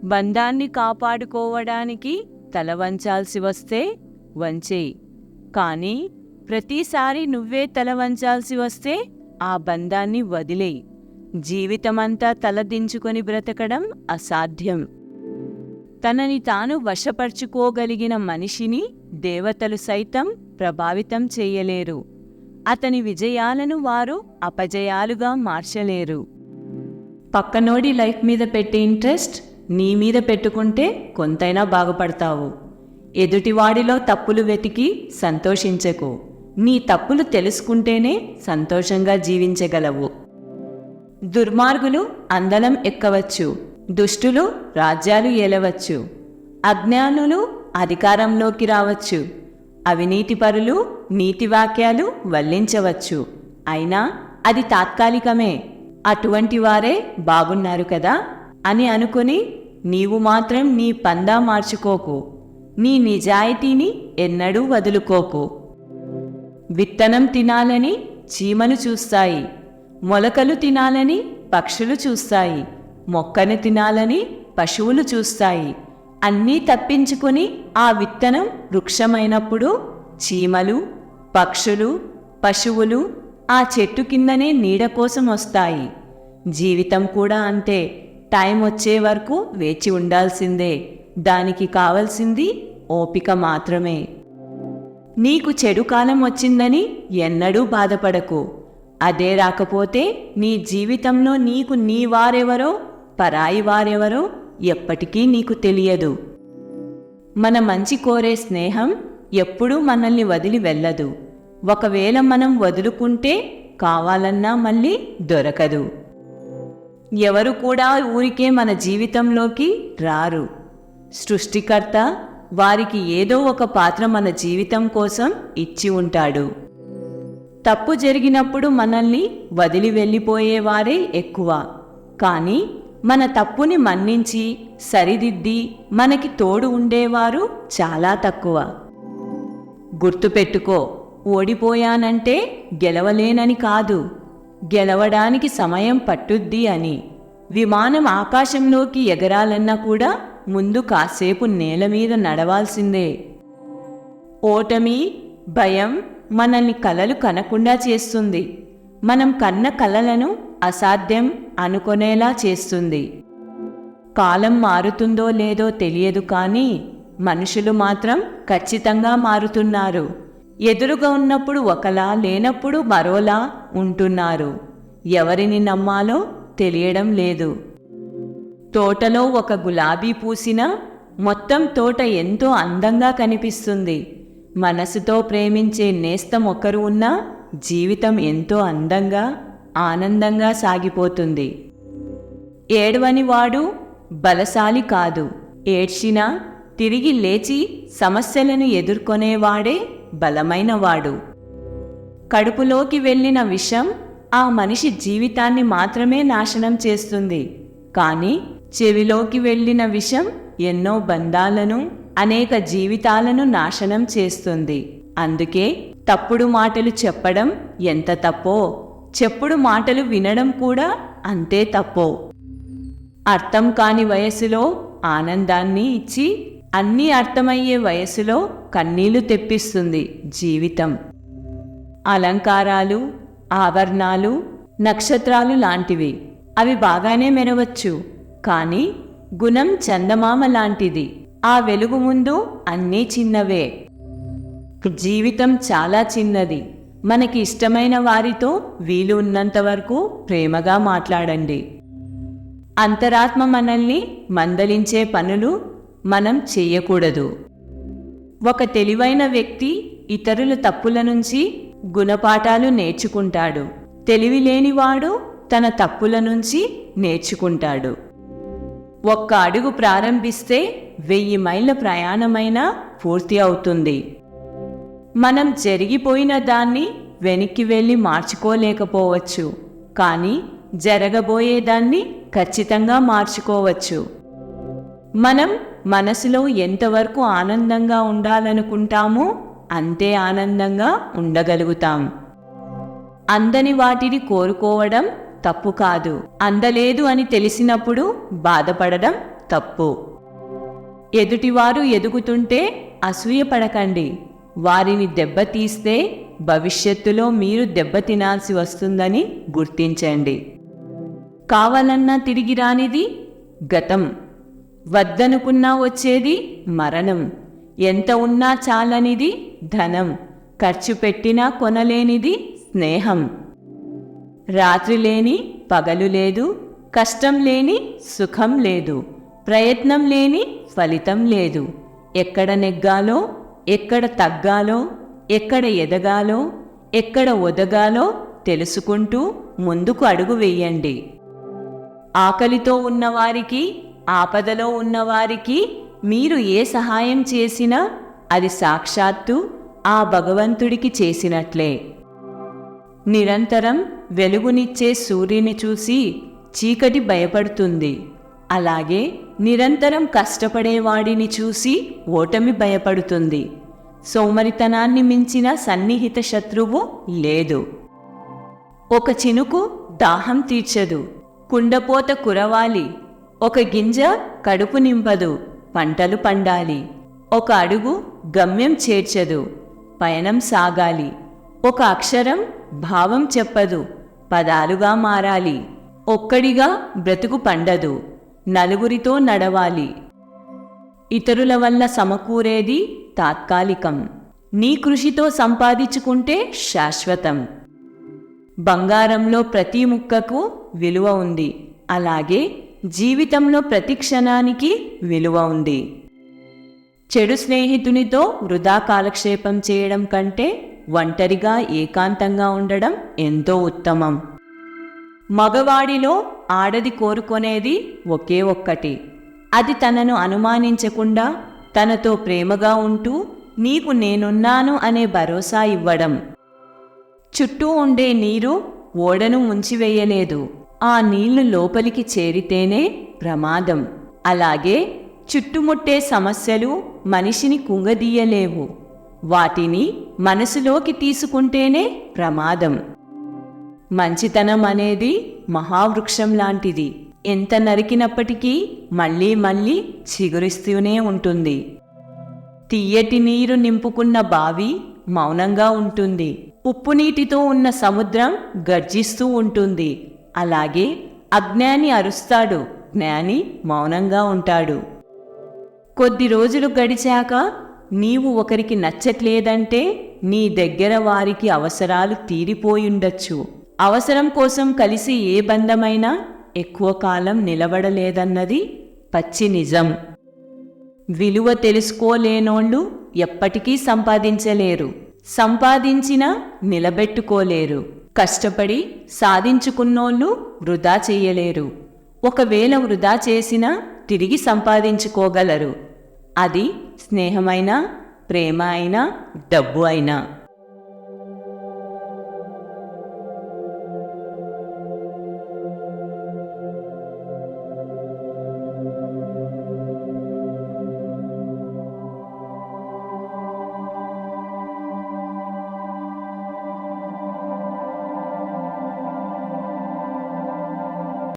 బంధాన్ని కాపాడుకోవడానికి తల వంచాల్సి వస్తే వంచేయి. కానీ ప్రతిసారి నువ్వే తల వంచాల్సి వస్తే ఆ బంధాన్ని వదిలేయి. జీవితమంతా తలదించుకొని బ్రతకడం అసాధ్యం. తనని తాను వశపరుచుకోగలిగిన మనిషిని దేవతలు సైతం ప్రభావితం చేయలేరు. అతని విజయాలను వారు అపజయాలుగా మార్చలేరు. పక్కనోడి లైఫ్ మీద పెట్టే ఇంట్రెస్ట్ నీ మీద పెట్టుకుంటే కొంతైనా బాగుపడతావు. ఎదుటివాడిలో తప్పులు వెతికి సంతోషించకు. నీ తప్పులు తెలుసుకుంటేనే సంతోషంగా జీవించగలవు. దుర్మార్గులు అందలం ఎక్కవచ్చు, దుష్టులు రాజ్యాలు ఏలవచ్చు, అజ్ఞానులు అధికారంలోకి రావచ్చు, అవినీతిపరులు నీతి వాక్యాలు వల్లించవచ్చు. అయినా అది తాత్కాలికమే. అటువంటి వారే బాగున్నారు కదా అని అనుకుని నీవు మాత్రం నీ పందా మార్చుకోకు. నీ నిజాయితీని ఎన్నడూ వదులుకోకు. విత్తనం తినాలని చీమలు చూస్తాయి, మొలకలు తినాలని పక్షులు చూస్తాయి, మొక్కను తినాలని పశువులు చూస్తాయి. అన్నీ తప్పించుకుని ఆ విత్తనం వృక్షమైనప్పుడు చీమలు, పక్షులు, పశువులు ఆ చెట్టు కిందనే నీడ కోసం వస్తాయి. జీవితం కూడా అంతే. టైం వచ్చే వరకు వేచి ఉండాల్సిందే. దానికి కావలసింది ఓపిక మాత్రమే. నీకు చెడు కాలం వచ్చిందని ఎన్నడూ బాధపడకు. అదే రాకపోతే నీ జీవితంలో నీకు నీ వారెవరో పరాయి వారెవరో ఎప్పటికీ నీకు తెలియదు. మన మంచి కోరే స్నేహం ఎప్పుడూ మనల్ని వదిలి వెళ్ళదు. ఒకవేళ మనం వదులుకుంటే కావాలన్నా మళ్ళీ దొరకదు. ఎవరు కూడా ఊరికే మన జీవితంలోకి రారు. సృష్టికర్త వారికి ఏదో ఒక పాత్ర మన జీవితం కోసం ఇచ్చి ఉంటాడు. తప్పు జరిగినప్పుడు మనల్ని వదిలి వెళ్ళిపోయేవారే ఎక్కువ. కానీ మన తప్పుని మన్నించి సరిదిద్ది మనకి తోడు ఉండేవారు చాలా తక్కువ. గుర్తుపెట్టుకో, ఓడిపోయానంటే గెలవలేనని కాదు, గెలవడానికి సమయం పట్టుద్ది అని. విమానం ఆకాశంలోకి ఎగరాలన్నా కూడా ముందు కాసేపు నేల మీద నడవాల్సిందే. ఓటమి, భయం మనల్ని కలలు కనకుండా చేస్తుంది. మనం కన్న కలలను అసాధ్యం అనుకునేలా చేస్తుంది. కాలం మారుతుందో లేదో తెలియదు, కానీ మనుషులు మాత్రం ఖచ్చితంగా మారుతున్నారు. ఎదురుగా ఉన్నప్పుడు ఒకలా, లేనప్పుడు మరోలా ఉంటున్నారు. ఎవరిని నమ్మాలో తెలియడం లేదు. తోటలో ఒక గులాబీ పూసినా మొత్తం తోట ఎంతో అందంగా కనిపిస్తుంది. మనసుతో ప్రేమించే నేస్తం ఒకరు ఉన్నా జీవితం ఎంతో అందంగా, ఆనందంగా సాగిపోతుంది. ఏడవని వాడు బలశాలి కాదు. ఏడ్చినా తిరిగి లేచి సమస్యలను ఎదుర్కొనేవాడే బలమైనవాడు. కడుపులోకి వెళ్ళిన విషం ఆ మనిషి జీవితాన్ని మాత్రమే నాశనం చేస్తుంది. కానీ చెవిలోకి వెళ్ళిన విషం ఎన్నో బంధాలను, అనేక జీవితాలను నాశనం చేస్తుంది. అందుకే తప్పుడు మాటలు చెప్పడం ఎంత తప్పో, చెప్పుడు మాటలు వినడం కూడా అంతే తప్పో. అర్థం కాని వయసులో ఆనందాన్ని ఇచ్చి అన్నీ అర్థమయ్యే వయసులో కన్నీళ్లు తెప్పిస్తుంది జీవితం. అలంకారాలు, ఆభరణాలు, నక్షత్రాలు లాంటివి. అవి బాగానే మెరవచ్చు, కానీ గుణం చందమామ లాంటిది. ఆ వెలుగు ముందు అన్నీ చిన్నవే. జీవితం చాలా చిన్నది. మనకి ఇష్టమైన వారితో వీలు ఉన్నంత వరకు ప్రేమగా మాట్లాడండి. అంతరాత్మ మనల్ని మందలించే పనులు మనం చెయ్యకూడదు. ఒక తెలివైన వ్యక్తి ఇతరుల తప్పుల నుంచి గుణపాఠాలు నేర్చుకుంటాడు. తెలివిలేనివాడు తన తప్పుల నుంచి నేర్చుకుంటాడు. ఒక్క అడుగు ప్రారంభిస్తే 1000 మైళ్ళ ప్రయాణమైనా పూర్తి అవుతుంది. మనం జరిగిపోయిన దాన్ని వెనక్కి వెళ్ళి మార్చుకోలేకపోవచ్చు, కానీ జరగబోయేదాన్ని ఖచ్చితంగా మార్చుకోవచ్చు. మనం మనసులో ఎంతవరకు ఆనందంగా ఉండాలనుకుంటామో అంతే ఆనందంగా ఉండగలుగుతాం. అందని వాటిని కోరుకోవడం తప్పు కాదు. అందలేదు అని తెలిసినప్పుడు బాధపడడం తప్పు. ఎదుటివారు ఎదుగుతుంటే అసూయపడకండి. వారిని దెబ్బతీస్తే భవిష్యత్తులో మీరు దెబ్బతినాల్సి వస్తుందని గుర్తించండి. కావాలన్నా తిరిగి రానిది గతం. వద్దనుకున్నా వచ్చేది మరణం. ఎంత ఉన్నా చాలనిది ధనం. ఖర్చు పెట్టినా కొనలేనిది స్నేహం. రాత్రి లేని పగలు లేదు, కష్టం లేని సుఖం లేదు, ప్రయత్నం లేని ఫలితం లేదు. ఎక్కడ నెగ్గాలో, ఎక్కడ తగ్గాలో, ఎక్కడ ఎదగాలో, ఎక్కడ ఒదగాలో తెలుసుకుంటూ ముందుకు అడుగు వెయ్యండి. ఆకలితో ఉన్నవారికి, ఆపదలో ఉన్నవారికి మీరు ఏ సహాయం చేసినా అది సాక్షాత్తు ఆ భగవంతుడికి చేసినట్లే. నిరంతరం వెలుగునిచ్చే సూర్యుని చూసి చీకటి భయపడుతుంది. అలాగే నిరంతరం కష్టపడేవాడిని చూసి ఓటమి భయపడుతుంది. సోమరితనాన్ని మించిన సన్నిహిత శత్రువు లేదు. ఒక చినుకు దాహం తీర్చదు, కుండపోత కురవాలి. ఒక గింజ కడుపు నింపదు, పంటలు పండాలి. ఒక అడుగు గమ్యం చేర్చదు, పయనం సాగాలి. ఒక అక్షరం భావం చెప్పదు, పదాలుగా మారాలి. ఒక్కడిగా బ్రతుకు పండదు, నలుగురితో నడవాలి. ఇతరుల వల్ల సమకూరేది తాత్కాలికం. నీ కృషితో సంపాదించుకుంటే శాశ్వతం. బంగారంలో ప్రతి ముక్కకు విలువ ఉంది. అలాగే జీవితంలో ప్రతి క్షణానికి విలువ ఉంది. చెడు స్నేహితునితో వృధా కాలక్షేపం చేయడం కంటే ఒంటరిగా ఏకాంతంగా ఉండడం ఎంతో ఉత్తమం. మగవాడిలో ఆడది కోరుకొనేది ఒకే ఒక్కటి. అది తనను అనుమానించకుండా తనతో ప్రేమగా ఉంటూ నీకు నేనున్నాను అనే భరోసా ఇవ్వడం. చుట్టూ ఉండే నీరు ఓడను ముంచివేయలేదు, ఆ నీళ్లు లోపలికి చేరితేనే ప్రమాదం. అలాగే చుట్టుముట్టే సమస్యలు మనిషిని కుంగదీయలేవు, వాటిని మనసులోకి తీసుకుంటేనే ప్రమాదం. మంచితనం అనేది మహావృక్షం లాంటిది. ఎంత నరికినప్పటికీ మళ్ళీ మళ్ళీ చిగురిస్తూనే ఉంటుంది. తియ్యటి నీరు నింపుకున్న బావి మౌనంగా ఉంటుంది. ఉప్పు నీటితో ఉన్న సముద్రం గర్జిస్తూ ఉంటుంది. అలాగే అజ్ఞాని అరుస్తాడు, జ్ఞాని మౌనంగా ఉంటాడు. కొద్ది రోజులు గడిచాక నీవు ఒకరికి నచ్చట్లేదంటే నీ దగ్గర వారికి అవసరాలు తీరిపోయుండొచ్చు. అవసరం కోసం కలిసి ఏ బంధమైనా ఎక్కువ కాలం నిలబడలేదన్నది పచ్చి నిజం. విలువ తెలుసుకోలేనోళ్ళు ఎప్పటికీ సంపాదించలేరు, సంపాదించినా నిలబెట్టుకోలేరు. కష్టపడి సాధించుకున్నోళ్ళు వృధా చెయ్యలేరు. ఒకవేళ వృధా చేసినా తిరిగి సంపాదించుకోగలరు. అది స్నేహమైనా, ప్రేమ అయినా, డబ్బు అయినా.